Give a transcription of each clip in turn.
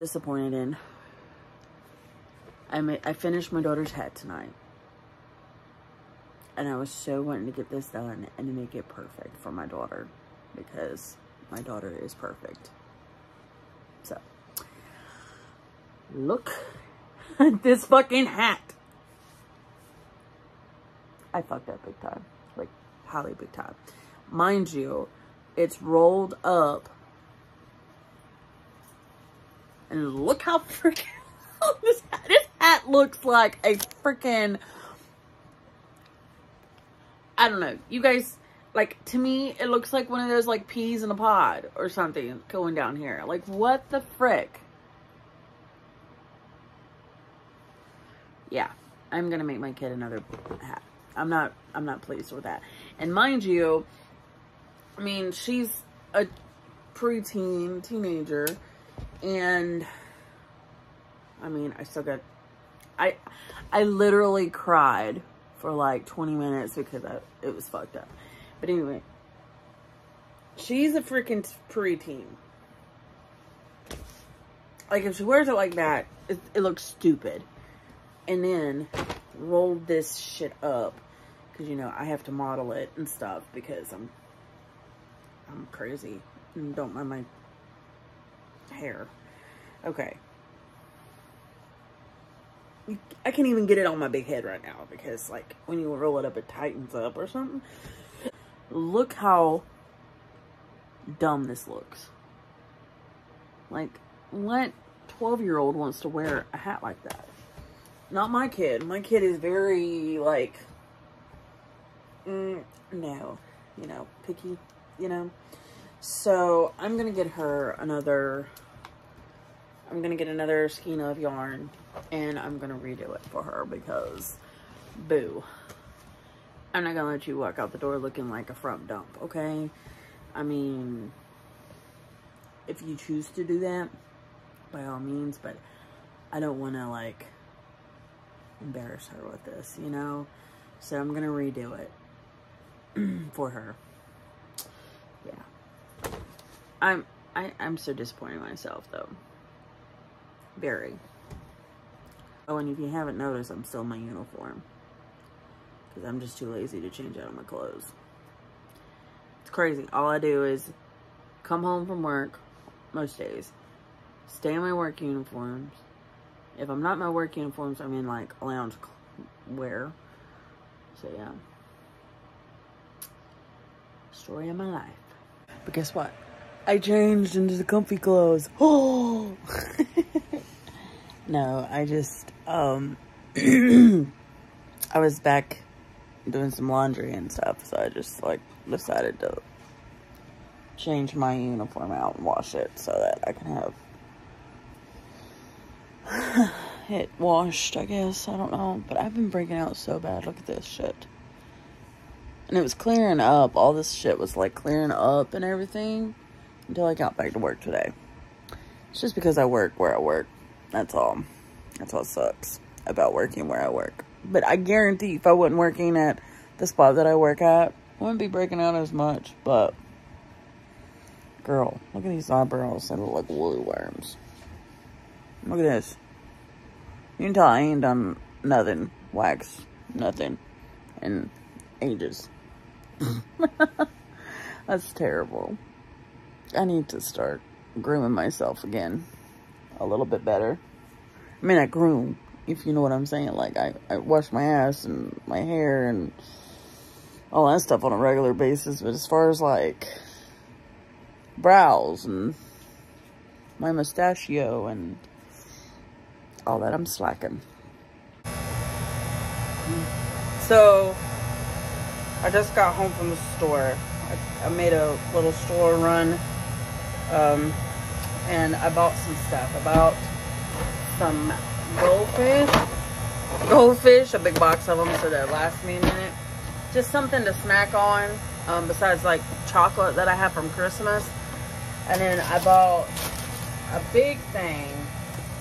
Disappointed in. I finished my daughter's hat tonight. And I was so wanting to get this done and to make it perfect for my daughter. Because my daughter is perfect. So. Look at this fucking hat. I fucked up big time. Like, highly big time. Mind you, it's rolled up. And look how freaking this hat looks like a freaking, I don't know. You guys, like, to me, it looks like one of those, like, peas in a pod or something going down here. Like, what the frick? Yeah, I'm gonna make my kid another hat. I'm not pleased with that. And mind you, I mean, she's a preteen, teenager. And I mean, I still got, I literally cried for like 20 minutes because it was fucked up. But anyway, she's a freaking preteen. Like, if she wears it like that, it looks stupid. And then rolled this shit up because, you know, I have to model it and stuff because I'm crazy and don't mind my hair. Okay. I can't even get it on my big head right now because, like, when you roll it up, it tightens up or something. Look how dumb this looks. Like, what 12-year-old wants to wear a hat like that? Not my kid. My kid is very, like, no, you know, picky, you know. So, I'm going to get her another skein of yarn, and I'm going to redo it for her because, boo. I'm not going to let you walk out the door looking like a front dump, okay? I mean, if you choose to do that, by all means, but I don't want to, like, embarrass her with this, you know? So I'm going to redo it for her. Yeah. I'm so disappointed in myself, though. Very. Oh, and if you haven't noticed, I'm still in my uniform. Because I'm just too lazy to change out of my clothes. It's crazy. All I do is come home from work, most days, stay in my work uniforms. If I'm not in my work uniforms, I'm in, like, lounge wear. So, yeah. Story of my life. But guess what? I changed into the comfy clothes. Oh! No, I just, I was back doing some laundry and stuff, so I just, like, decided to change my uniform out and wash it so that I can have it washed, I guess. I don't know, but I've been breaking out so bad. Look at this shit. And it was clearing up. All this shit was, like, clearing up and everything until I got back to work today. It's just because I work where I work. That's all. That's what sucks about working where I work. But I guarantee if I wasn't working at the spot that I work at, I wouldn't be breaking out as much. But, girl, look at these eyebrows. They look like woolly worms. Look at this. You can tell I ain't done nothing. Wax. Nothing. In ages. That's terrible. I need to start grooming myself again. A little bit better. I mean, I groom, if you know what I'm saying. Like, I wash my ass and my hair and all that stuff on a regular basis. But as far as, like, brows and my mustachio and all that, I'm slacking. So, I just got home from the store. I made a little store run. And I bought some stuff. I bought some goldfish, a big box of them so that lasts me a minute. Just something to snack on, besides, like, chocolate that I have from Christmas. And then I bought a big thing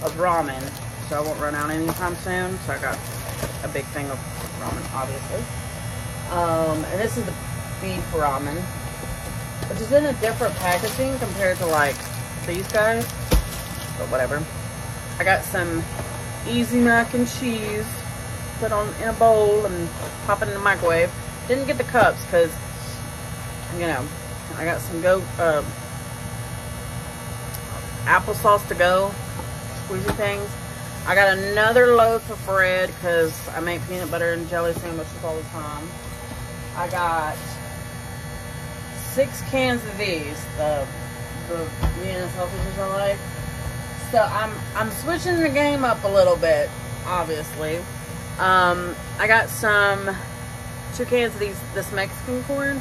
of ramen, so I won't run out anytime soon. So I got a big thing of ramen, obviously. And this is the beef ramen, which is in a different packaging compared to, like, these guys. but whatever. I got some easy mac and cheese, put on in a bowl and pop it in the microwave. Didn't get the cups because, you know, I got some applesauce to go, squeezy things. I got another loaf of bread because I make peanut butter and jelly sandwiches all the time. I got 6 cans of these, the Vienna sausages I like. So I'm switching the game up a little bit, obviously. I got 2 cans of this Mexican corn,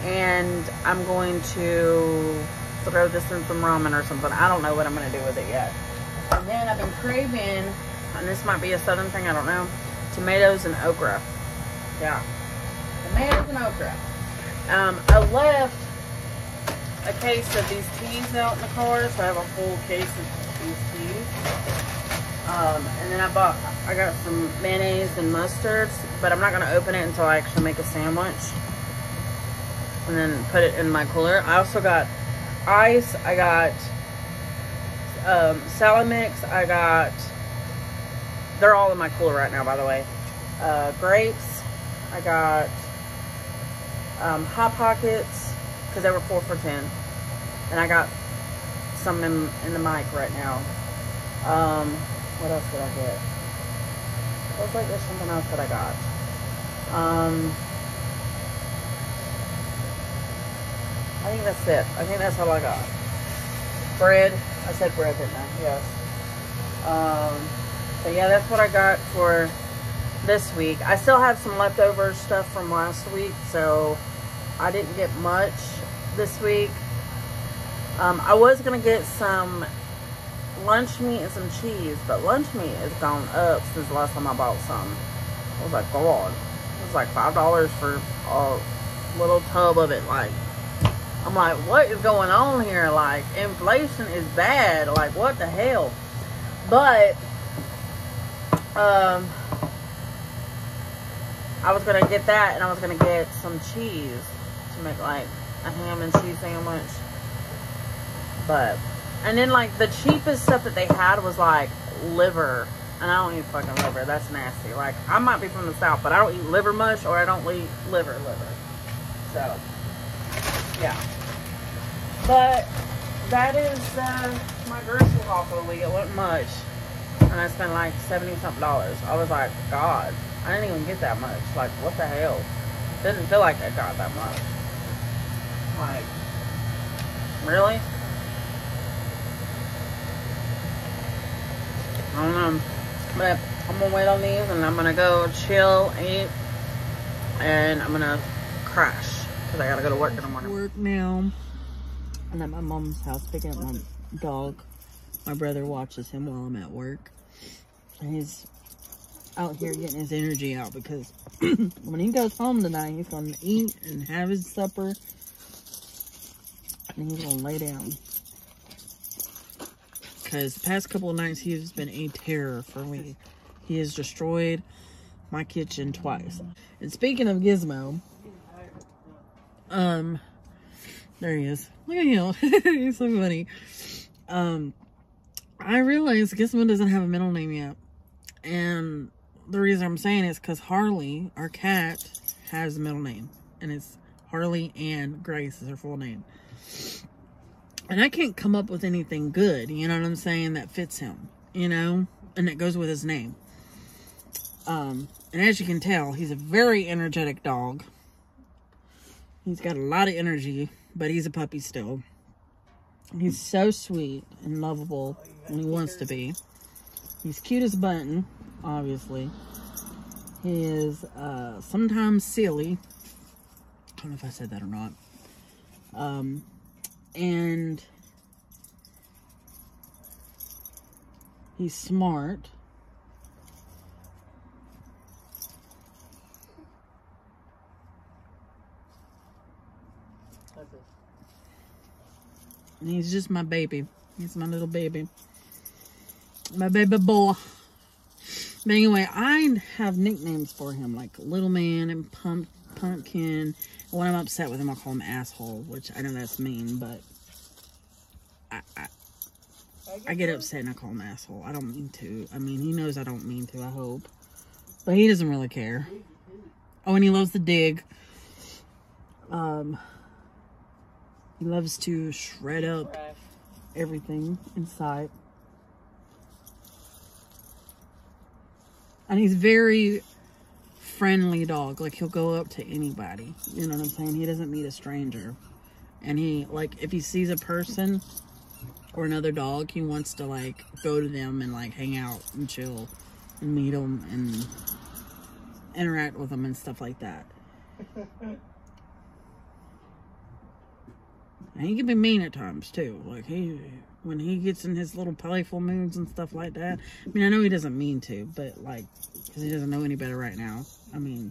and I'm going to throw this in some ramen or something. I don't know what I'm going to do with it yet. And then I've been craving, and this might be a southern thing, I don't know, tomatoes and okra. Yeah, tomatoes and okra. I left a case of these teas out in the car, so I have a full case of these teas. And then I got some mayonnaise and mustard, but I'm not going to open it until I actually make a sandwich. And then put it in my cooler. I also got ice. I got salad mix. They're all in my cooler right now, by the way. Grapes. I got Hot Pockets, because they were 4 for $10. And I got some in the mic right now. What else did I get? Looks like there's something else that I got. I think that's it. I think that's all I got. Bread. I said bread, didn't I? Yes. So yeah, that's what I got for this week. I still have some leftover stuff from last week, so I didn't get much this week. I was going to get some lunch meat and some cheese, but lunch meat has gone up since the last time I bought some. I was like, God. It was like $5 for a little tub of it. Like, I'm like, what is going on here? Like, inflation is bad. Like, what the hell? But, I was going to get that, and I was going to get some cheese to make, like, a ham and cheese sandwich. But, and then, like, the cheapest stuff that they had was, like, liver. And I don't eat fucking liver. That's nasty. Like, I might be from the South, but I don't eat liver much, or I don't eat liver. So, yeah. But, that is my grocery haul for the week. It wasn't much. And I spent, like, $70-something. I was like, God, I didn't even get that much. Like, what the hell? Didn't feel like I got that much. Like, really? I don't know. But I'm gonna wait on these, and I'm gonna go chill, eat, and I'm gonna crash because I gotta go to work in the morning. Work now. I'm at my mom's house picking up my dog. My brother watches him while I'm at work. And he's out here getting his energy out because when he goes home tonight, he's gonna eat and have his supper, and he's gonna lay down. Because the past couple of nights, he has been a terror for me. He has destroyed my kitchen twice. And speaking of Gizmo, there he is. Look at him. He's so funny. I realized Gizmo doesn't have a middle name yet. And the reason I'm saying is because Harley, our cat, has a middle name. And it's Harley Ann Grace is her full name. And I can't come up with anything good, you know what I'm saying, that fits him, you know, and that goes with his name. And as you can tell, he's a very energetic dog. He's got a lot of energy, but he's a puppy still. He's so sweet and lovable when he wants to be. He's cute as a button, obviously. He is sometimes silly. I don't know if I said that or not. And he's smart. And he's just my baby. He's my little baby. My baby boy. But anyway, I have nicknames for him, like Little Man and Pumpkin. When I'm upset with him, I'll call him Asshole, which I know that's mean, but I get upset and I call him asshole. I don't mean to. I mean, he knows I don't mean to, I hope. But he doesn't really care. Oh, and he loves to dig. He loves to shred up everything in sight. And he's very friendly dog. Like, he'll go up to anybody. You know what I'm saying? He doesn't meet a stranger. And he, like, if he sees a person or another dog, he wants to, like, go to them and, like, hang out and chill and meet them and interact with them and stuff like that. And he can be mean at times, too. Like, when he gets in his little playful moods and stuff like that. I mean, I know he doesn't mean to, but, like, because he doesn't know any better right now. I mean,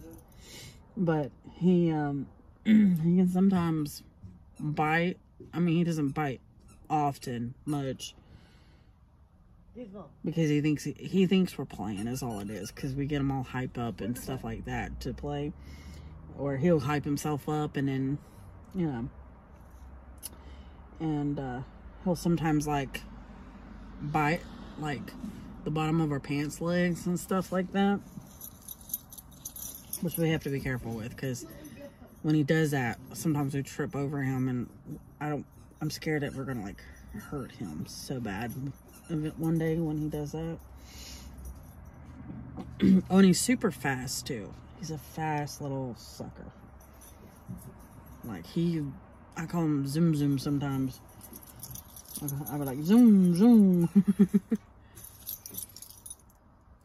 but he can sometimes bite. I mean, he doesn't bite often, much. Because he thinks we're playing is all it is. Because we get him all hyped up and stuff like that to play. Or he'll hype himself up and then, you know. And he'll sometimes, like, bite, like, the bottom of our pants legs and stuff like that. Which we have to be careful with, because when he does that, sometimes we trip over him, and I'm scared that we're going to, like, hurt him so bad one day when he does that. Oh, and he's super fast, too. He's a fast little sucker. Like, I call him Zoom Zoom sometimes. I be like, zoom, zoom.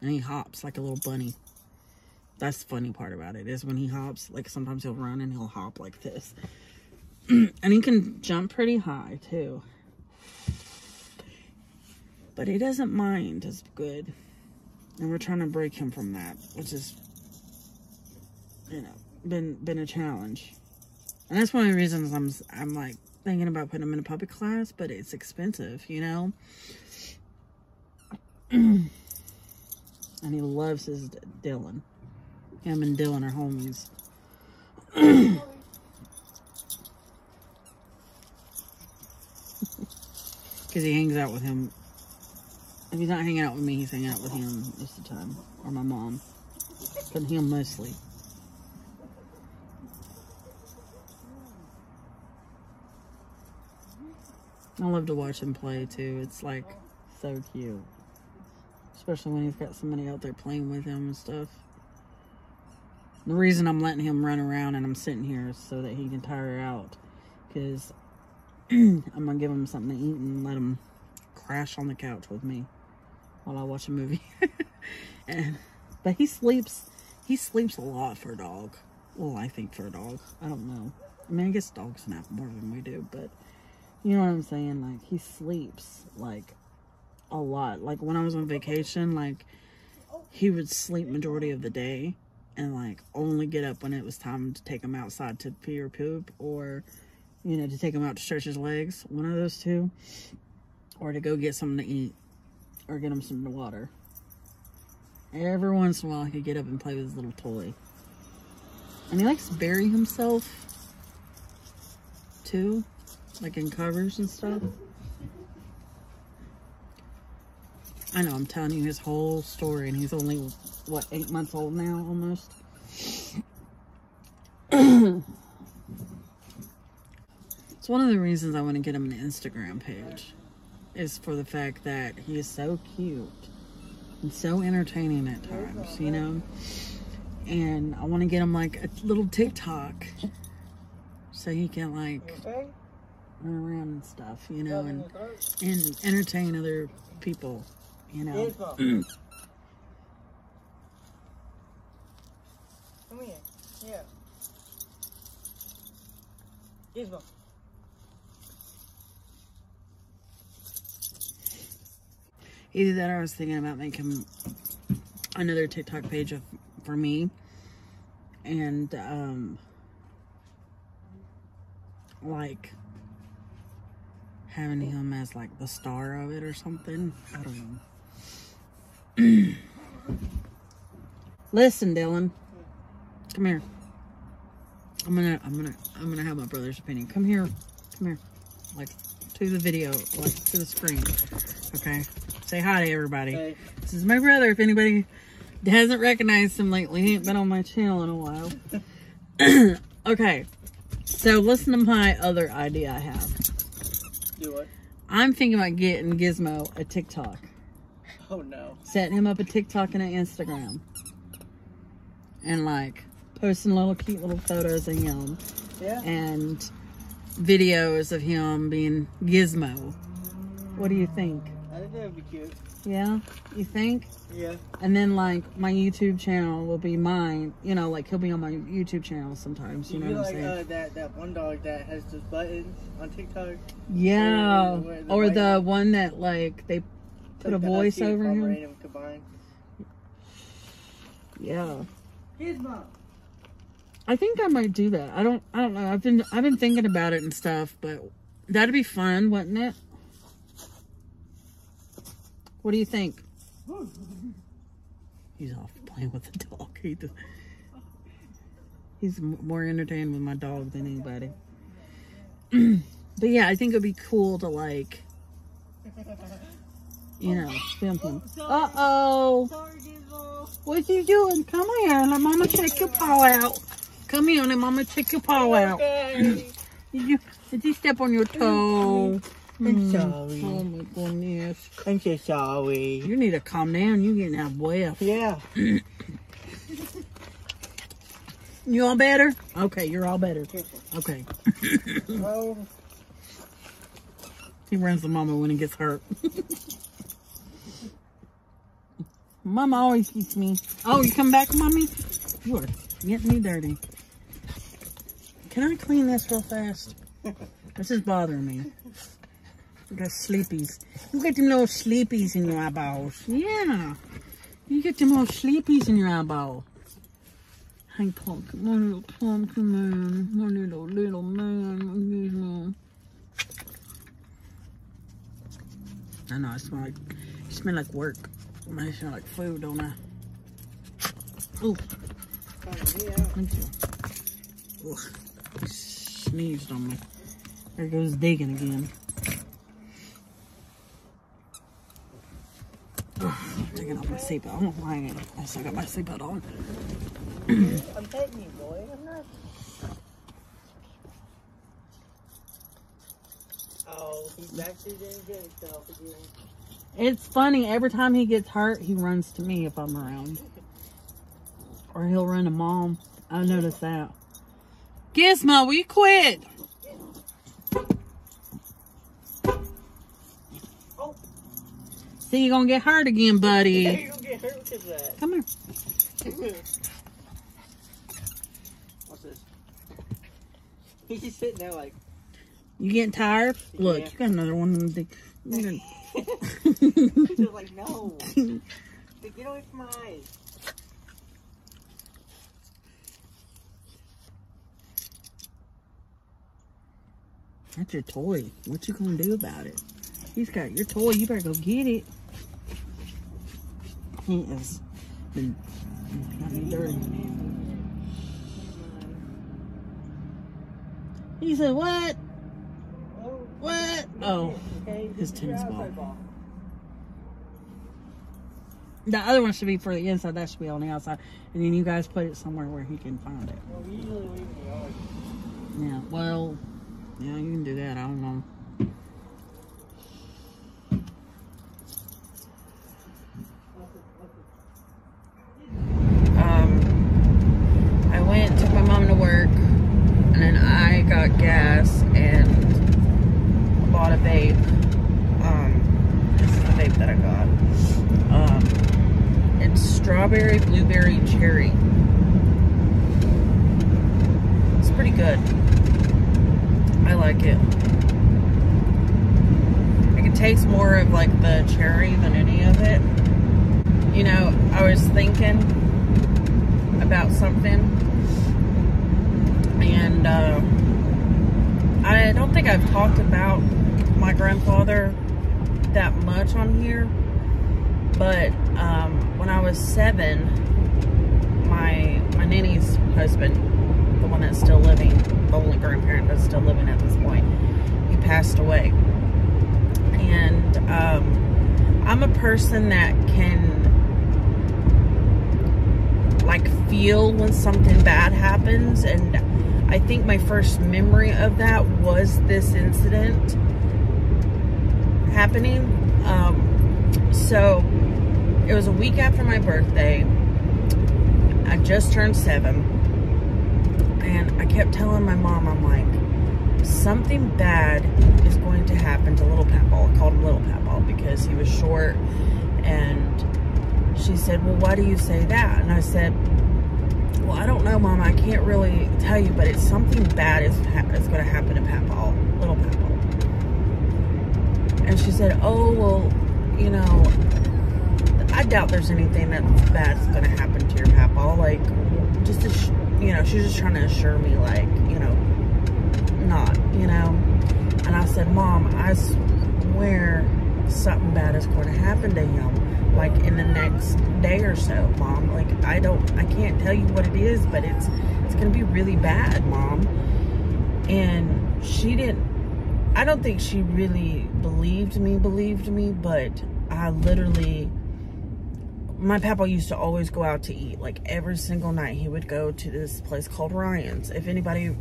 And he hops like a little bunny. That's the funny part about it, is when he hops, like, sometimes he'll run and he'll hop like this. And he can jump pretty high, too. But he doesn't mind as good. And we're trying to break him from that, which is, you know, been a challenge. And that's one of the reasons I'm like thinking about putting him in a puppy class, but it's expensive, you know. And he loves his Dylan. Him and Dylan are homies. Because he hangs out with him. If he's not hanging out with me, he's hanging out with him most of the time. Or my mom. But him mostly. I love to watch him play too. It's like so cute. Especially when he's got somebody out there playing with him and stuff. The reason I'm letting him run around and I'm sitting here is so that he can tire out. Because I'm going to give him something to eat and let him crash on the couch with me while I watch a movie. But he sleeps a lot for a dog. Well, I think for a dog. I don't know. I mean, I guess dogs nap more than we do, but you know what I'm saying? Like, he sleeps, like, a lot. Like, when I was on vacation, like, he would sleep majority of the day and, like, only get up when it was time to take him outside to pee or poop, or, you know, to take him out to stretch his legs. One of those two. Or to go get something to eat. Or get him some water. Every once in a while, he could get up and play with his little toy. And he likes to bury himself, too. Like in covers and stuff. I know, I'm telling you his whole story, and he's only, what, 8 months old now, almost? It's one of the reasons I want to get him an Instagram page. Is for the fact that he is so cute. And so entertaining at times, you know? And I want to get him, like, a little TikTok. So he can, like, run around and stuff, you know, and entertain other people, you know. Come here. Yeah. Gizmo. Either that, or I was thinking about making another TikTok page for me, and like having him as like the star of it or something. I don't know. Listen, Dylan, come here. I'm gonna have my brother's opinion. Come here, like to the video, like to the screen. Okay. Say hi to everybody. Hey. This is my brother. If anybody hasn't recognized him lately, he ain't been on my channel in a while. Okay. So listen to my other idea I have. Do what? I'm thinking about getting Gizmo a TikTok. Oh no. Setting him up a TikTok and an Instagram. And like posting little cute little photos of him. Yeah. And videos of him being Gizmo. What do you think? I think that would be cute. Yeah? You think? Yeah. And then like my YouTube channel will be mine. You know, like he'll be on my YouTube channel sometimes. You know what I'm saying? That one dog that has those buttons on TikTok. Yeah. Where the Or white the dog- one that like they put a the voice Husky over him. Pomeranian combined. Yeah. Gizmo. I think I might do that. I don't know. I've been thinking about it and stuff, but that'd be fun, wouldn't it? What do you think? He's off playing with the dog. He's more entertained with my dog than anybody. But yeah, I think it'd be cool to like, you know, film him. Uh-oh. Sorry, Gizmo. What you doing? Come here. Let Mama check your paw out. Come here and let Mama check your paw out. Okay. Did you step on your toe? I'm sorry. Oh my goodness. I'm so sorry. You need to calm down. You getting out of breath. Yeah. You all better? Okay, you're all better. Okay. Well, He runs to Mama when he gets hurt. Mama always keeps me. Oh, you come back, Mommy? You are getting me dirty. Can I clean this real fast? This is bothering me. You got sleepies. You got them little sleepies in your eyeballs. Yeah. You get them little sleepies in your eyeball. Hey, pumpkin. My little pumpkin man. My little man. I know, I smell like work. I smell like food, don't I? Ooh. Thank you. Ugh. He sneezed on me. There goes digging again. Ugh, taking off my seatbelt. I don't know why I still got my seatbelt on. I'm petting you, boy. I'm not. Oh, he's actually didn't get himself again. It's funny, every time he gets hurt, he runs to me if I'm around. Or he'll run to Mom. I noticed that. Gizmo, we quit. Oh. See, you're gonna get hurt again, buddy. You're gonna get hurt because of that. Come here. What's this? He's just sitting there like. You getting tired? Look, Yeah. you got another one. Of them He's like, no. Get away from my eyes. That's your toy. What you gonna do about it? He's got your toy. You better go get it. He is been got me dirty. He said, "What? What? Oh, his tennis ball. The other one should be for the inside. That should be on the outside. And then you guys put it somewhere where he can find it. Well, we usually leave in the yard. Yeah. Well, yeah, you can do that. I don't know. I went, took my mom to work, and then I got gas and bought a vape. This is the vape that I got. It's strawberry, blueberry, cherry. It's pretty good. I like it. I can taste more of like the cherry than any of it. You know, I was thinking about something, and I don't think I've talked about my grandfather that much on here, but when I was 7, my nanny's husband, the one that's still living, the only grandparent that's still living at this point, he passed away. And I'm a person that can like feel when something bad happens, and I think my first memory of that was this incident happening. So it was a week after my birthday. I just turned 7, and I kept telling my mom, I'm like, something bad is going to happen to little Papaw. I called him little Papaw because he was short. And she said, well, why do you say that? And I said, well, I don't know, Mama. I can't really tell you, but it's something bad is going to happen to Papaw, little Papaw. And she said, oh, well, you know, I doubt there's anything that's bad is going to happen to your Papaw. Like, just to, you know, she's just trying to assure me, like, you know, not, you know. And I said, Mom, I swear something bad is going to happen to him, like in the next day or so, Mom. Like, I can't tell you what it is, but it's going to be really bad, Mom. And she didn't, I don't think she really believed me, but I literally, my Papa used to always go out to eat. Like, every single night he would go to this place called Ryan's. If anybody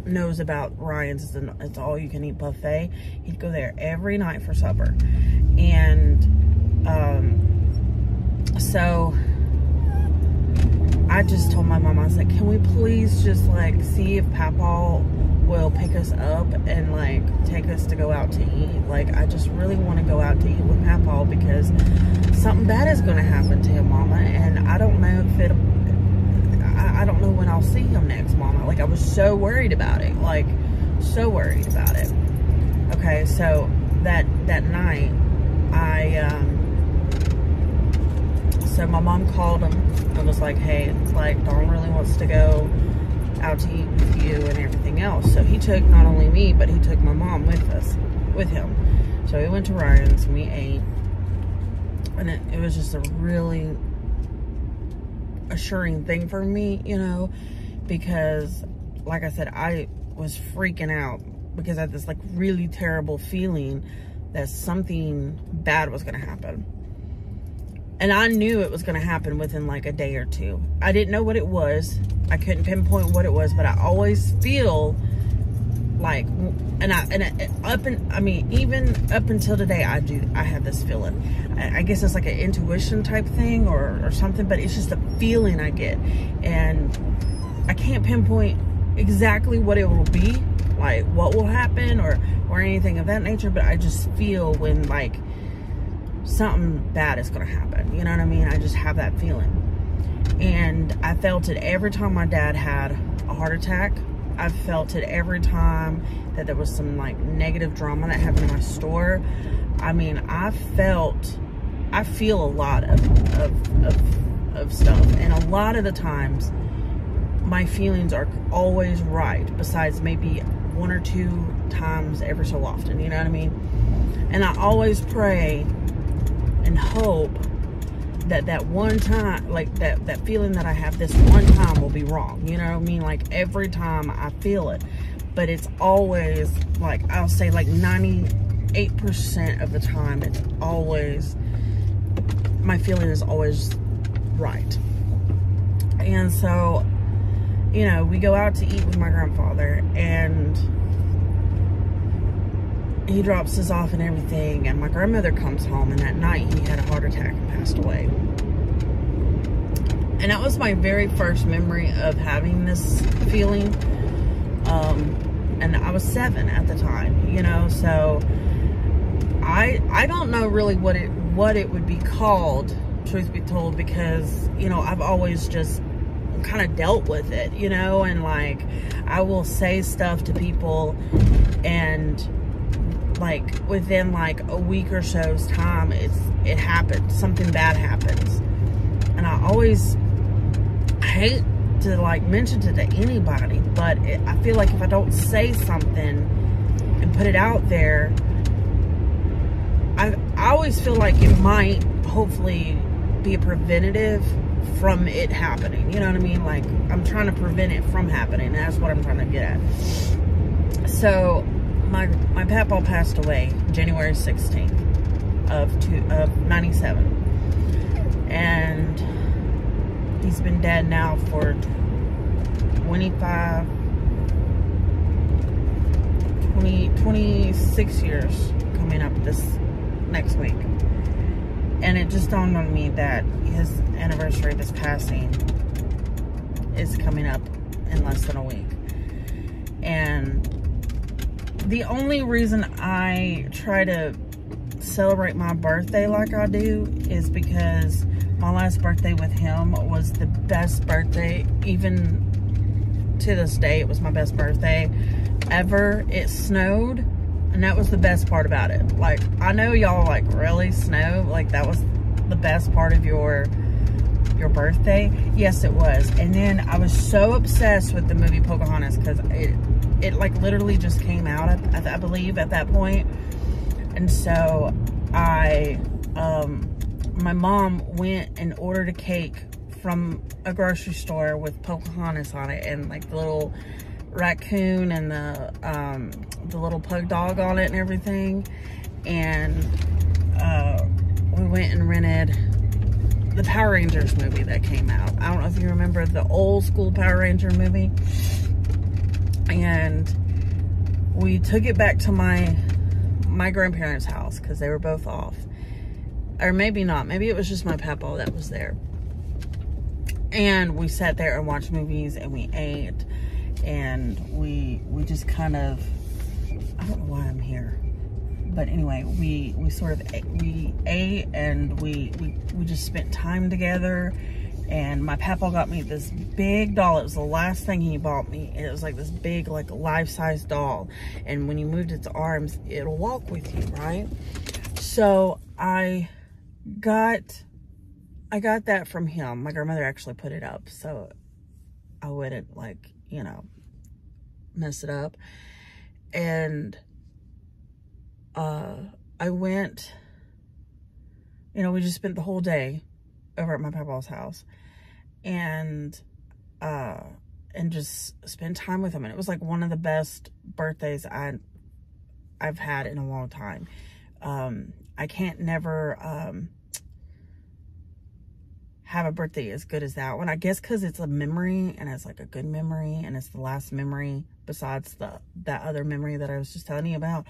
knows about Ryan's, it's all you can eat buffet. He'd go there every night for supper. And so I just told my mom, I was like, can we please just like see if Papaw will pick us up and like take us to go out to eat? Like, I just really want to go out to eat with Papaw because something bad is going to happen to him, Mama, and I don't know if I don't know when I'll see him next, Mama. Like, I was so worried about it. Like, so worried about it. Okay, so that night, so my mom called him and was like, hey, it's like, Dawn really wants to go out to eat with you and everything else. So he took not only me, but he took my mom with him. So we went to Ryan's and we ate. And it was just a really assuring thing for me, you know, because like I said, I was freaking out because I had this like really terrible feeling that something bad was going to happen. And I knew it was going to happen within like a day or two. I didn't know what it was. I couldn't pinpoint what it was, but I always feel like, even up until today, I have this feeling. I guess it's like an intuition type thing or something, but it's just a feeling I get. And I can't pinpoint exactly what it will be, like what will happen or anything of that nature, but I just feel when like something bad is going to happen. You know what I mean? I just have that feeling. And I felt it every time my dad had a heart attack. I felt it every time that there was some like negative drama that happened in my store. I mean, I feel a lot of stuff, and a lot of the times my feelings are always right, besides maybe 1 or 2 times every so often, you know what I mean? And I always pray and hope that one time, like that feeling that I have this one time will be wrong, you know what I mean? Like, every time I feel it, but it's always like, I'll say like 98% of the time, it's always, my feeling is always right. And so, you know, we go out to eat with my grandfather, and he drops us off and everything, and my grandmother comes home, and that night he had a heart attack and passed away. And that was my very first memory of having this feeling. And I was 7 at the time, you know, so I don't know really what it would be called, truth be told, because, you know, I've always just kind of dealt with it, you know, and like, I will say stuff to people, and like within like a week or so's time, it happens, something bad happens. And I always hate to like mention it to anybody, but I feel like if I don't say something and put it out there, I always feel like it might hopefully be a preventative from it happening, you know what I mean? Like, I'm trying to prevent it from happening. That's what I'm trying to get at. So my papa passed away January 16th of 97. And he's been dead now for 26 years, coming up this next week. And it just dawned on me that his anniversary of his passing is coming up in less than a week. And the only reason I try to celebrate my birthday like I do is because my last birthday with him was the best birthday. Even to this day, it was my best birthday ever. It snowed, and that was the best part about it. Like, I know y'all like, really, snow? Like, that was the best part of your birthday? Yes, it was. And then I was so obsessed with the movie Pocahontas because it like literally just came out, I believe, at that point. And so my mom went and ordered a cake from a grocery store with Pocahontas on it, and like the little raccoon and the little pug dog on it and everything. And we went and rented the Power Rangers movie that came out. I don't know if you remember the old school Power Ranger movie. And we took it back to my grandparents' house because they were both off. Or maybe not. Maybe it was just my papa that was there. And we sat there and watched movies, and we ate. And we just kind of, I don't know why I'm here. But anyway, we ate, and we just spent time together. And my papa got me this big doll. It was the last thing he bought me. It was like this big, like, life-size doll. And when you moved its arms, it'll walk with you, right? So I got that from him. My grandmother actually put it up so I wouldn't, like, you know, mess it up. And I went, you know, we just spent the whole day over at my papa's house, and just spend time with him. And it was like one of the best birthdays I've had in a long time. I can't never have a birthday as good as that one. I guess because it's a memory, and it's like a good memory, and it's the last memory besides that other memory that I was just telling you about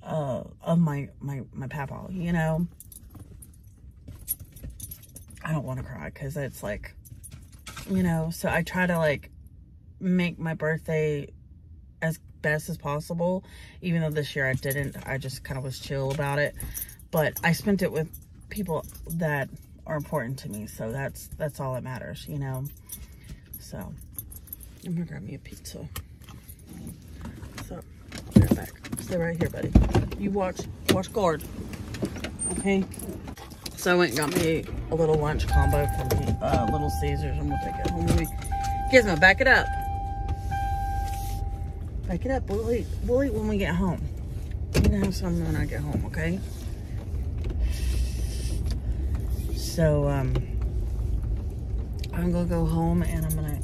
of my papa, you know. I don't want to cry because it's like, you know, so I try to like make my birthday as best as possible, even though this year I didn't. I just kind of was chill about it, but I spent it with people that are important to me, so that's all that matters, you know. So I'm gonna grab me a pizza. So I'll be right back. Stay right here, buddy. You watch guard, okay? So I went and got me a little lunch combo from Little Caesars. I'm gonna take it home with me. Gizmo, back it up. Back it up. We'll eat when we get home. I'm gonna have some when I get home, okay? So I'm gonna go home, and I'm gonna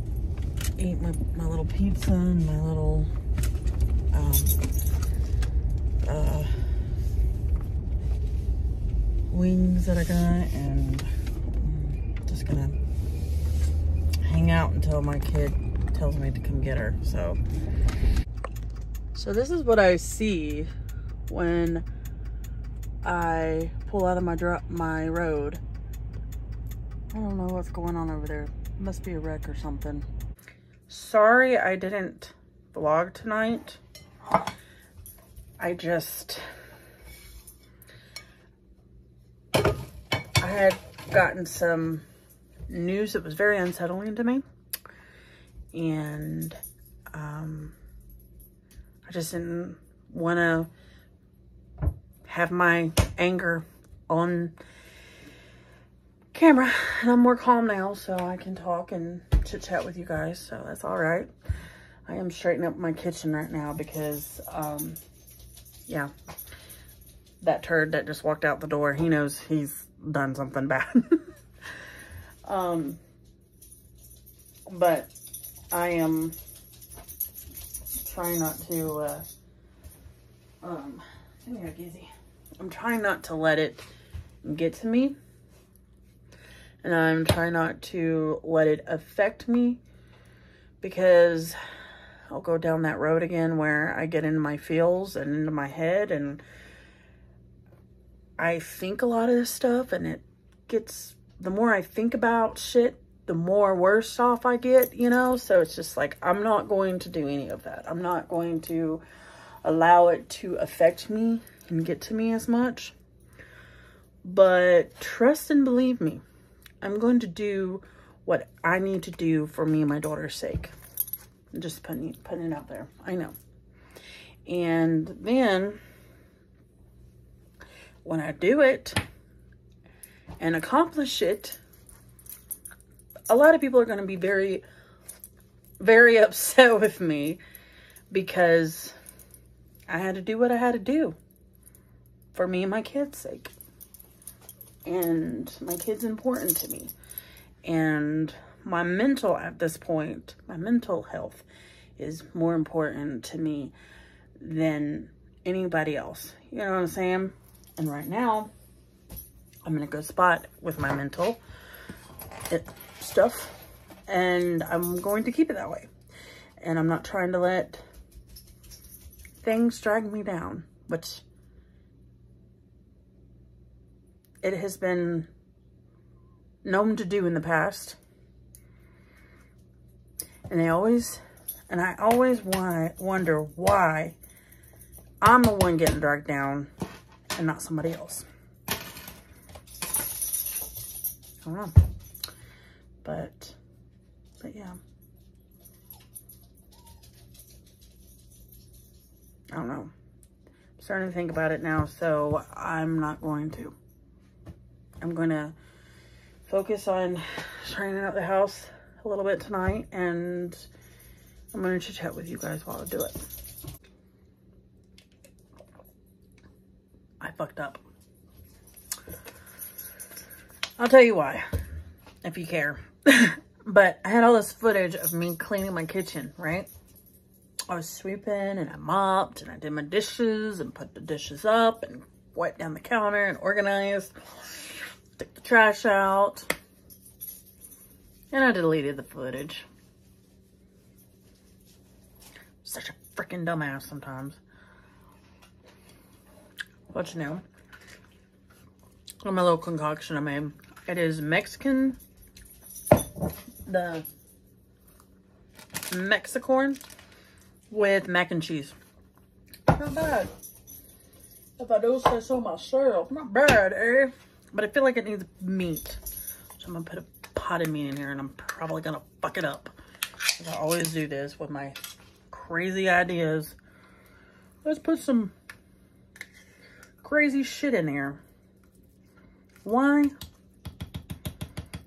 eat my little pizza and my little wings that I got, and I'm just gonna hang out until my kid tells me to come get her. So this is what I see when I pull out of my road. I don't know what's going on over there. It must be a wreck or something. Sorry I didn't vlog tonight. I had gotten some news that was very unsettling to me, and I just didn't want to have my anger on camera, and I'm more calm now, so I can talk and chit chat with you guys, so that's all right. I am straightening up my kitchen right now because yeah, that turd that just walked out the door, he knows he's done something bad. But I am trying not to Come here, Gizzy. I'm trying not to let it get to me. And I'm trying not to let it affect me, because I'll go down that road again where I get into my feels and into my head, and I think a lot of this stuff, and it gets, the more I think about shit, the more worse off I get, you know? So it's just like, I'm not going to do any of that. I'm not going to allow it to affect me and get to me as much. But trust and believe me, I'm going to do what I need to do for me and my daughter's sake. I'm just putting it out there. I know. And then when I do it and accomplish it, a lot of people are going to be very, very upset with me, because I had to do what I had to do for me and my kids' sake. And my kid's important to me. And my mental, at this point, my mental health is more important to me than anybody else. You know what I'm saying? And right now, I'm in a good spot with my mental stuff, and I'm going to keep it that way. And I'm not trying to let things drag me down, which it has been known to do in the past. And I always wonder why I'm the one getting dragged down and not somebody else. I don't know. But yeah. I don't know. I'm starting to think about it now, so I'm not going to. I'm going to focus on straightening out the house a little bit tonight, and I'm going to chit chat with you guys while I do it. I fucked up. I'll tell you why, if you care. But I had all this footage of me cleaning my kitchen, right? I was sweeping and I mopped and I did my dishes and put the dishes up and wiped down the counter and organized, took the trash out, and I deleted the footage. Such a freaking dumbass sometimes. But you know, my little concoction I made. It is Mexican, the Mexicorn with mac and cheese. Not bad. If I do say so myself. Not bad, eh? But I feel like it needs meat. So I'm going to put a pot of meat in here, and I'm probably going to fuck it up. I always do this with my crazy ideas. Let's put some crazy shit in there. Why?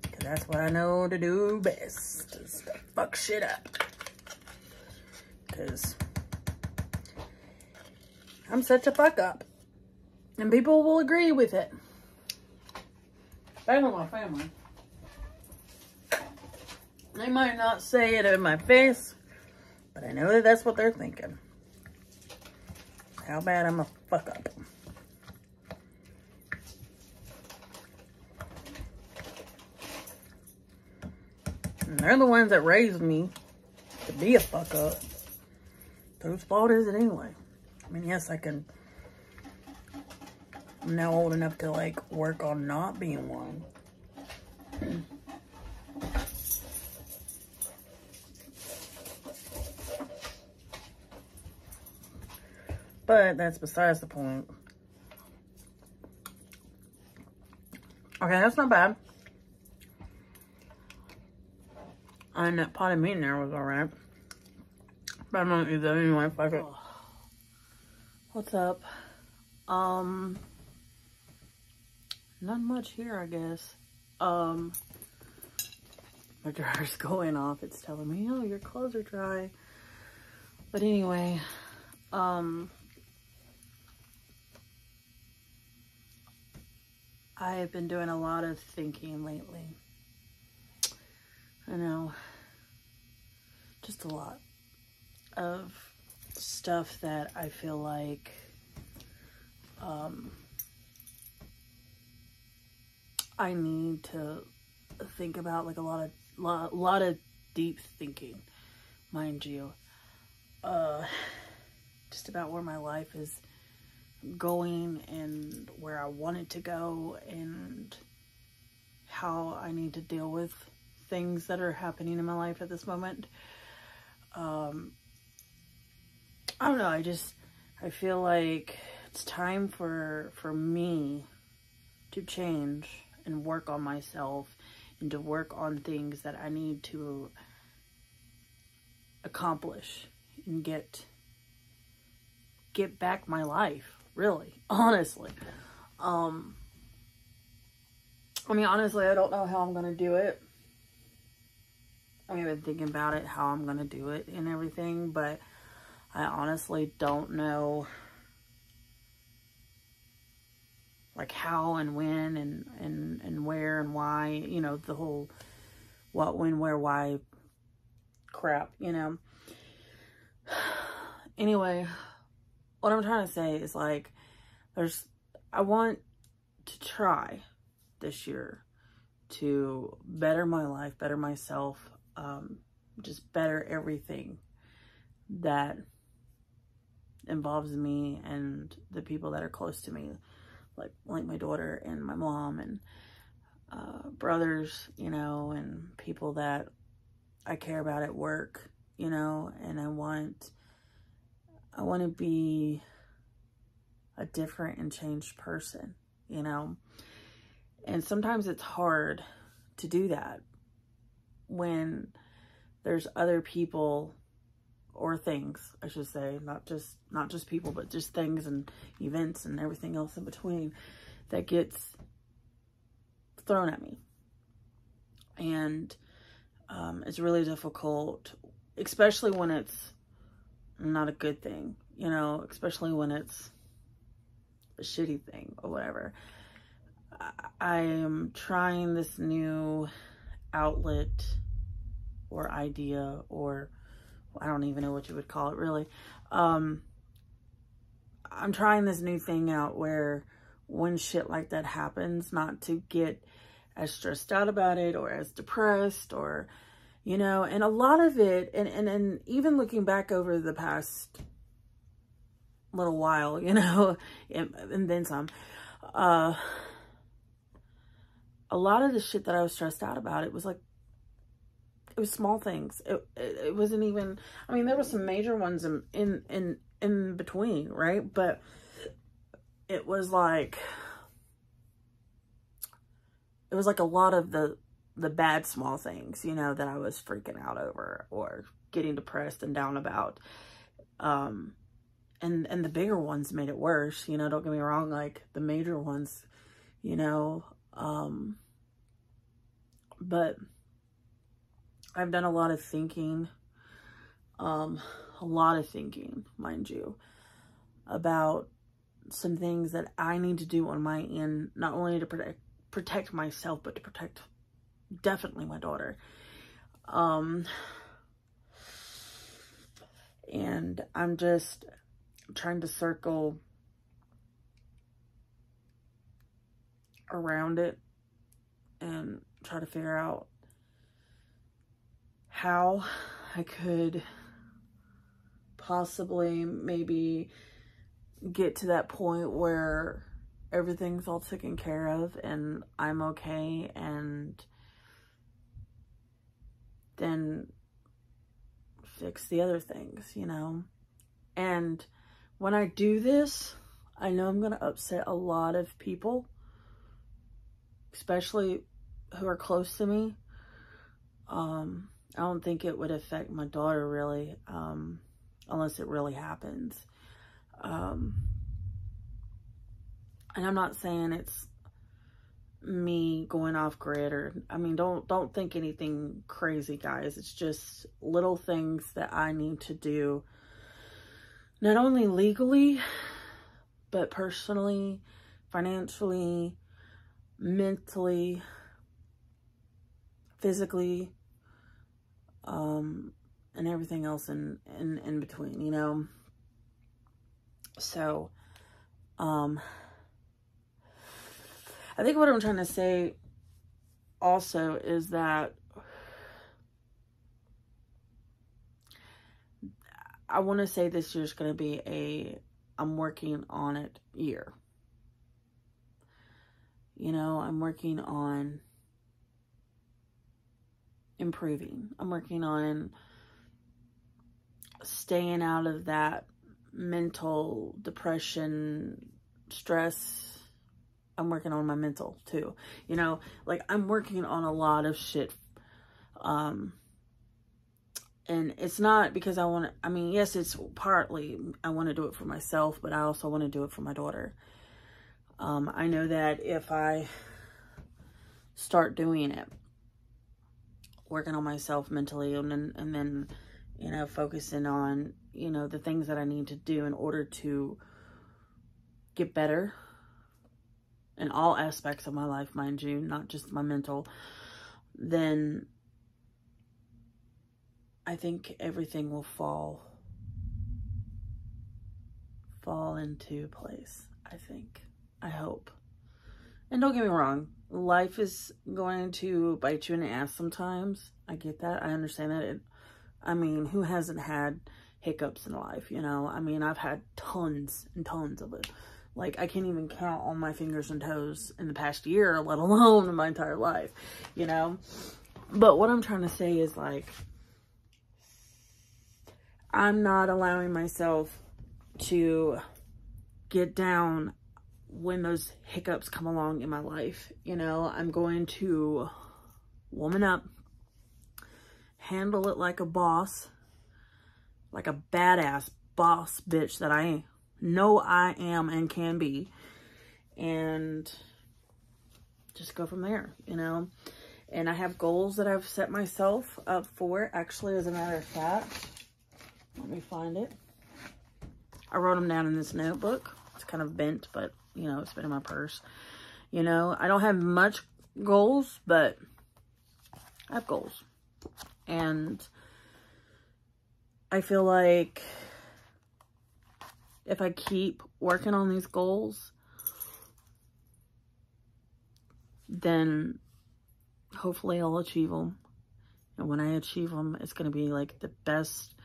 Because that's what I know to do best, is to fuck shit up. Because I'm such a fuck up. And people will agree with it. Especially my family. They might not say it in my face, but I know that that's what they're thinking. How bad I'm a fuck up. And they're the ones that raised me to be a fuck up. Whose fault is it anyway? I mean, yes, I'm now old enough to, like, work on not being one. But that's besides the point. Okay, that's not bad. And that pot of meat in there was alright. But I'm not gonna eat that anyway. Fuck it. What's up? Not much here, I guess. My dryer's going off. It's telling me, oh, your clothes are dry. But anyway, I have been doing a lot of thinking lately. I know. Just a lot of stuff that I feel like I need to think about like a lot of deep thinking, mind you, just about where my life is going and where I want it to go and how I need to deal with things that are happening in my life at this moment. I don't know, I feel like it's time for me to change and work on myself and to work on things that I need to accomplish and get back my life, really, honestly. I mean, honestly, I don't know how I'm gonna do it. I mean, I've been thinking about it, how I'm gonna do it and everything, but I honestly don't know, like, how and when and where and why, you know, the whole what, when, where, why crap, you know. Anyway, what I'm trying to say is, like, I want to try this year to better my life, better myself, just better everything that involves me and the people that are close to me, like my daughter and my mom and brothers, you know, and people that I care about at work, you know, and I want to be a different and changed person, you know. And sometimes it's hard to do that when there's other people or things, I should say, not just people, but just things and events and everything else in between that gets thrown at me. And it's really difficult, especially when it's not a good thing, you know, especially when it's a shitty thing or whatever. I am trying this new outlet or idea, or I don't even know what you would call it, really. I'm trying this new thing out where when shit like that happens, not to get as stressed out about it or as depressed or, you know, and a lot of it, and even looking back over the past little while, you know, and then some, a lot of the shit that I was stressed out about, it was like, it was small things. It wasn't even, I mean, there were some major ones in between, right? But it was like a lot of the bad small things, you know, that I was freaking out over or getting depressed and down about. And the bigger ones made it worse, you know, don't get me wrong, like the major ones, you know, but I've done a lot of thinking, mind you, about some things that I need to do on my end, not only to protect myself, but to protect definitely my daughter. And I'm just trying to circle around it and try to figure out how I could possibly maybe get to that point where everything's all taken care of and I'm okay, and then fix the other things, you know. And when I do this, I know I'm gonna upset a lot of people, especially who are close to me. I don't think it would affect my daughter really, unless it really happens. And I'm not saying it's me going off grid, or, I mean, don't think anything crazy, guys. It's just little things that I need to do, not only legally, but personally, financially, mentally, physically, and everything else in between, you know. So I think what I'm trying to say also is that I want to say this year's going to be I'm working on it year. You know, I'm working on improving. I'm working on staying out of that mental depression, stress. I'm working on my mental too. You know, like I'm working on a lot of shit. And it's not because I want to, I mean, yes, it's partly I want to do it for myself, but I also want to do it for my daughter. I know that if I start doing it, working on myself mentally and then, you know, focusing on, you know, the things that I need to do in order to get better in all aspects of my life, mind you, not just my mental, then I think everything will fall into place, I think. I hope. And don't get me wrong, life is going to bite you in the ass sometimes. I get that. I understand that. I mean, who hasn't had hiccups in life, you know? I mean, I've had tons and tons of it. Like, I can't even count on my fingers and toes in the past year, let alone in my entire life, you know? But what I'm trying to say is, like, I'm not allowing myself to get down when those hiccups come along in my life. You know, I'm going to woman up, handle it like a boss, like a badass boss bitch that I know I am and can be, and just go from there, you know. And I have goals that I've set myself up for. Actually, as a matter of fact, let me find it. I wrote them down in this notebook. It's kind of bent, but, you know, it's been in my purse. You know, I don't have much goals, but I have goals. And I feel like if I keep working on these goals, then hopefully I'll achieve them. And when I achieve them, it's going to be like the best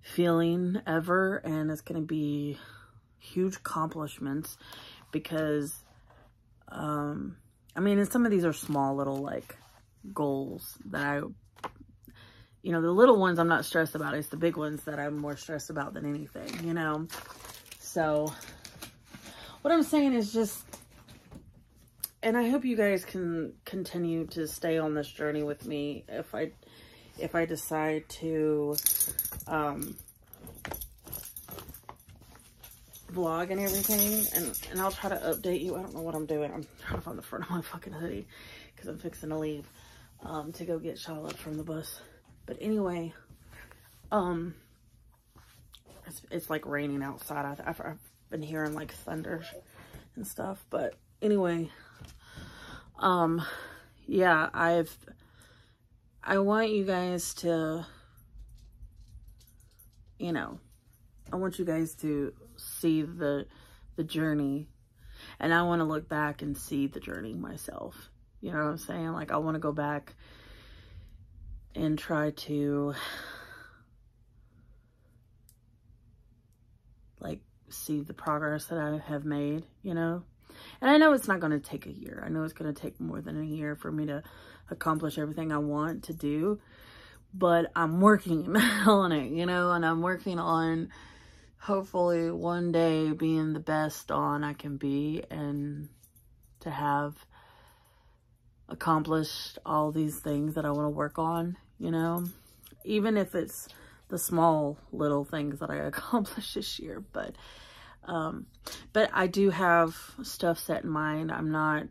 feeling ever, and it's going to be huge accomplishments because I mean, and some of these are small little like goals that I, you know, the little ones I'm not stressed about. It's the big ones that I'm more stressed about than anything, you know. So what I'm saying is just, and I hope you guys can continue to stay on this journey with me if I decide to vlog and everything, and I'll try to update you. I don't know what I'm doing. I'm trying to find the front of my fucking hoodie because I'm fixing to leave to go get Charlotte from the bus. But anyway, it's like raining outside. I've been hearing like thunder and stuff. But anyway, yeah, I want you guys to, you know, I want you guys to see the journey, and I want to look back and see the journey myself. You know what I'm saying? Like, I want to go back and try to like see the progress that I have made, you know. And I know it's not going to take a year. I know it's going to take more than a year for me to accomplish everything I want to do, but I'm working on it, you know, and I'm working on hopefully one day being the best Dawn I can be, and to have accomplished all these things that I want to work on, you know, even if it's the small little things that I accomplished this year. But I do have stuff set in mind. I'm not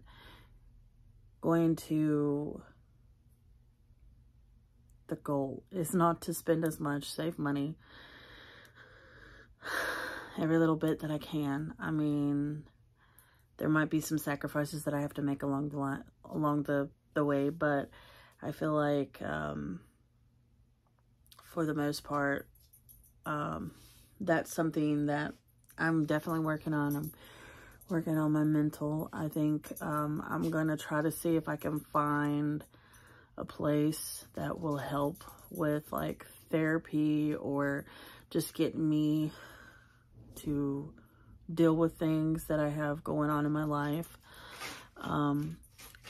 going to, the goal is not to spend as much, save money every little bit that I can. I mean, there might be some sacrifices that I have to make along the way, but I feel like for the most part, that's something that I'm definitely working on my mental. I think I'm gonna try to see if I can find a place that will help with like therapy or just get me to deal with things that I have going on in my life,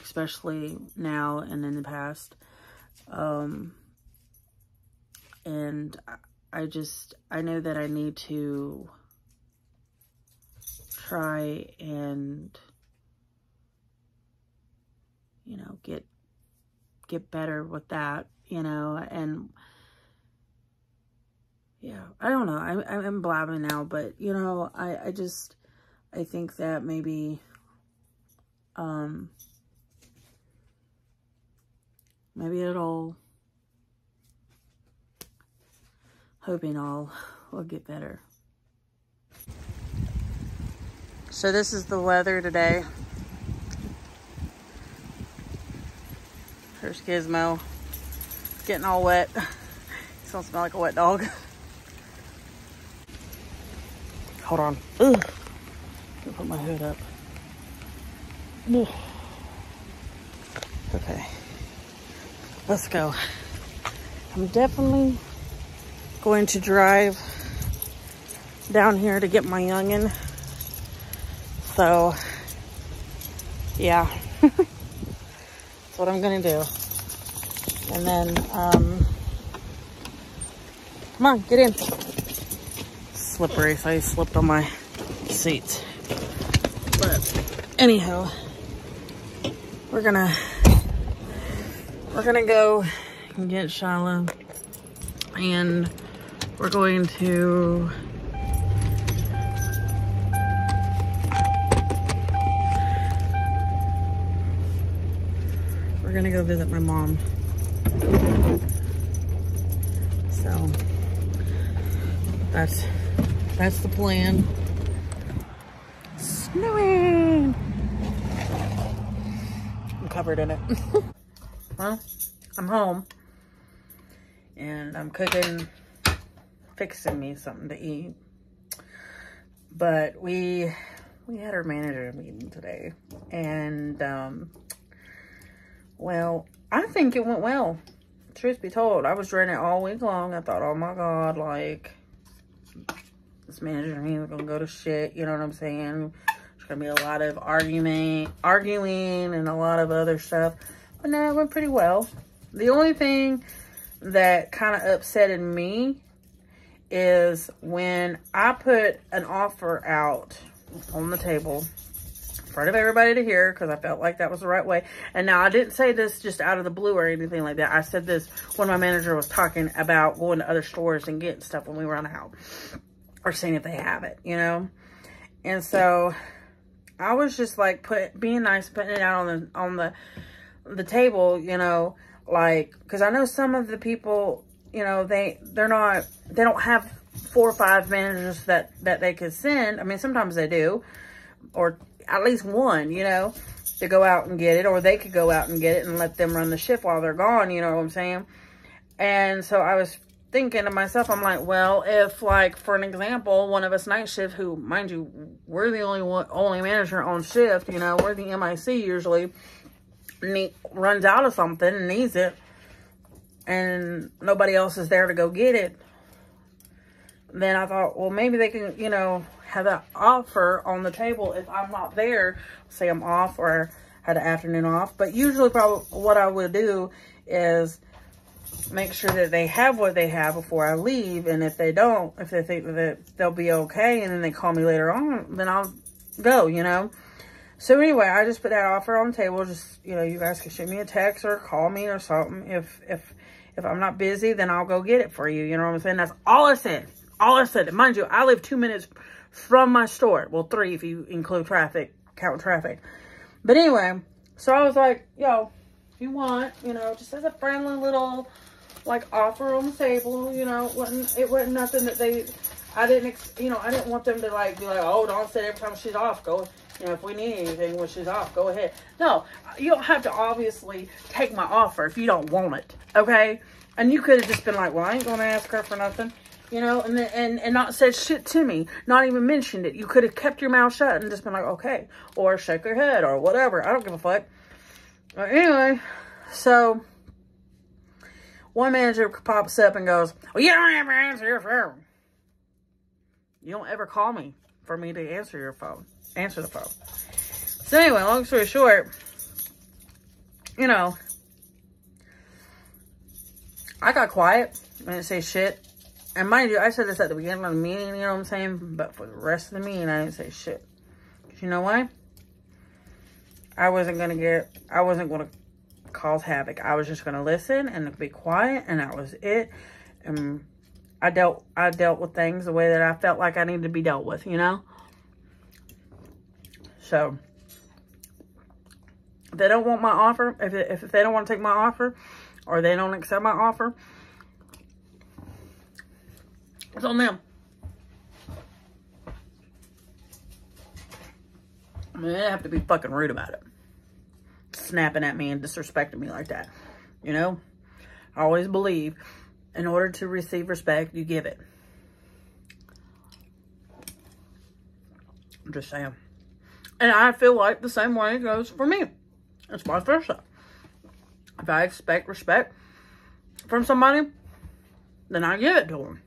especially now and in the past. And I know that I need to try and, you know, get better with that, you know. And yeah, I don't know, I'm blabbing now, but you know, I think that maybe maybe it'll, hoping all will get better. So this is the weather today. There's Gizmo getting all wet. He's gonna smell like a wet dog. Hold on. Ugh. I'll put my hood up. Ugh. Okay. Let's go. I'm definitely going to drive down here to get my youngin'. So, yeah. That's what I'm gonna do. And then, come on, get in. Slippery, so I slipped on my seat. But anyhow, we're gonna go and get Shiloh, and we're going to go visit my mom. So that's the plan. Snowing. I'm covered in it. Well, I'm home and I'm fixing me something to eat. But we had our manager meeting today, and well, I think it went well. Truth be told, I was dreading it all week long. I thought, oh my God, like, this manager, he's gonna go to shit, you know what I'm saying? There's gonna be a lot of arguing and a lot of other stuff. But no, it went pretty well. The only thing that kind of upsetted me is when I put an offer out on the table in front of everybody to hear, because I felt like that was the right way. And now I didn't say this just out of the blue or anything like that. I said this when my manager was talking about going to other stores and getting stuff when we run out, or seeing if they have it, you know. And so I was just like being nice, putting it out on the table, you know, like, because I know some of the people, you know, they don't have 4 or 5 managers that they could send. I mean, sometimes they do, or at least one, you know, to go out and get it, or they could go out and get it and let them run the shift while they're gone, you know what I'm saying? And so I was thinking to myself, I'm like, well, if, like, for an example, one of us night shift, who, mind you, we're the only manager on shift, you know, we're the MIC usually, runs out of something and needs it, and nobody else is there to go get it, then I thought, well, maybe they can, you know, have that offer on the table if I'm not there. Say I'm off or had an afternoon off. But usually probably what I would do is make sure that they have what they have before I leave. And if they don't, if they think that they'll be okay, and then they call me later on, then I'll go, you know. So anyway, I just put that offer on the table. Just, you know, you guys can shoot me a text or call me or something. If I'm not busy, then I'll go get it for you. You know what I'm saying? That's all I said. All I said. And mind you, I live 2 minutes from my store. Well, 3 if you include traffic, count traffic. But anyway, so I was like, yo, if you want, you know, just as a friendly little, like, offer on the table, you know, it wasn't nothing that I didn't want them to, like, be like, oh, Dawn said every time she's off, go, you know, if we need anything when she's off, go ahead. No, you don't have to obviously take my offer if you don't want it, okay? And you could have just been like, well, I ain't going to ask her for nothing. You know, and not said shit to me, not even mentioned it. You could have kept your mouth shut and just been like, okay, or shake your head or whatever. I don't give a fuck. But anyway, so one manager pops up and goes, well, you don't ever answer your phone. You don't ever call me for me to answer the phone. So anyway, long story short, you know, I got quiet. I didn't say shit. And mind you, I said this at the beginning of the meeting, you know what I'm saying? But for the rest of the meeting, I didn't say shit. Because you know why? I wasn't going to cause havoc. I was just going to listen and be quiet, and that was it. And I dealt with things the way that I felt like I needed to be dealt with, you know? So, if they don't want my offer, if they don't want to take my offer, or they don't accept my offer, it's on them. I mean, they have to be fucking rude about it. Snapping at me and disrespecting me like that. You know? I always believe, in order to receive respect, you give it. I'm just saying. And I feel like the same way it goes for me. It's vice versa. If I expect respect from somebody, then I give it to them.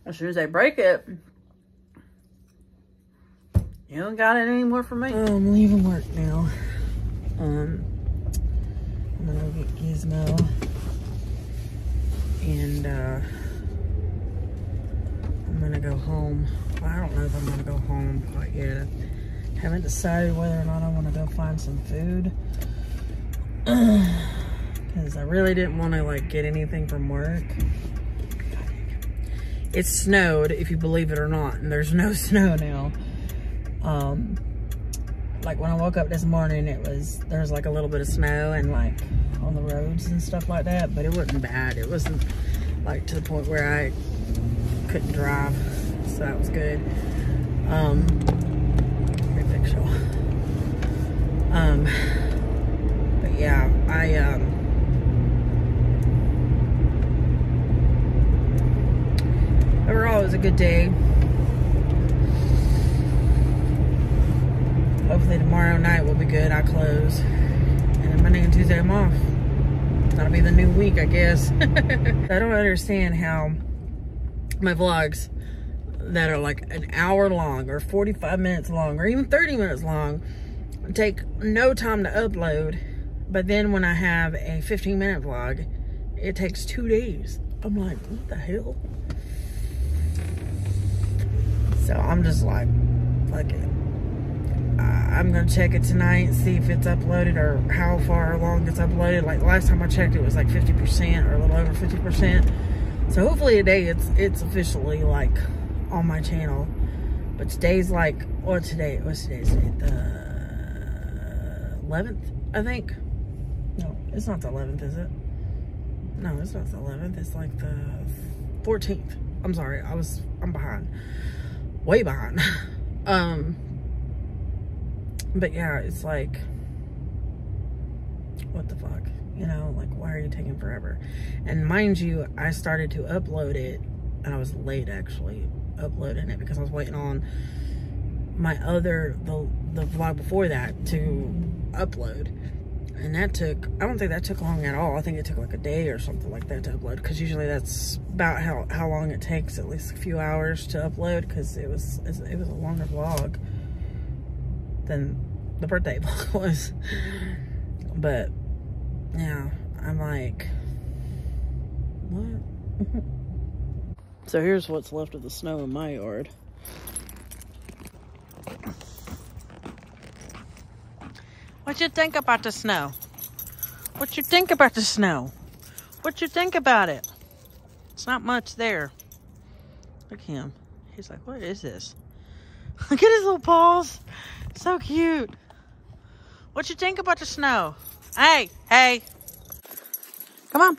As soon as they break it, you don't got it anymore for me. I'm leaving work now. I'm gonna go get Gizmo. And I'm gonna go home. Well, I don't know if I'm gonna go home quite yet. I haven't decided whether or not I want to go find some food. Because I really didn't want to like get anything from work. It snowed, if you believe it or not, and there's no snow now. Like when I woke up this morning, there was like a little bit of snow and like on the roads and stuff like that, but it wasn't bad. It wasn't like to the point where I couldn't drive, so that was good. Great picture. But yeah, overall, it was a good day. Hopefully tomorrow night will be good. I close. And then Monday and Tuesday I'm off. That'll be the new week, I guess. I don't understand how my vlogs that are like an hour long or 45 minutes long or even 30 minutes long take no time to upload. But then when I have a 15-minute vlog, it takes 2 days. I'm like, what the hell? So I'm just like, fuck it. I'm gonna check it tonight, see if it's uploaded or how far along it's uploaded. Like last time I checked, it was like 50% or a little over 50%. So hopefully today it's officially like on my channel. But today's like, what's today? What's today's date? The 11th, I think. No, it's not the 11th, is it? No, it's not the 11th. It's like the 14th. I'm sorry, I'm behind. Way behind. But yeah, it's like, what the fuck? You know, like, why are you taking forever? And mind you, I started to upload it, and I was late actually uploading it because I was waiting on my the vlog before that to upload. And that took, I don't think that took long at all. I think it took like a day or something like that to upload, because usually that's about how long it takes, at least a few hours to upload, because it was a longer vlog than the birthday vlog was. But yeah, I'm like, what? So here's what's left of the snow in my yard. What you think about the snow? What you think about the snow? What you think about it? It's not much there. Look at him. He's like, what is this? Look at his little paws. So cute. What you think about the snow? Hey, hey. Come on.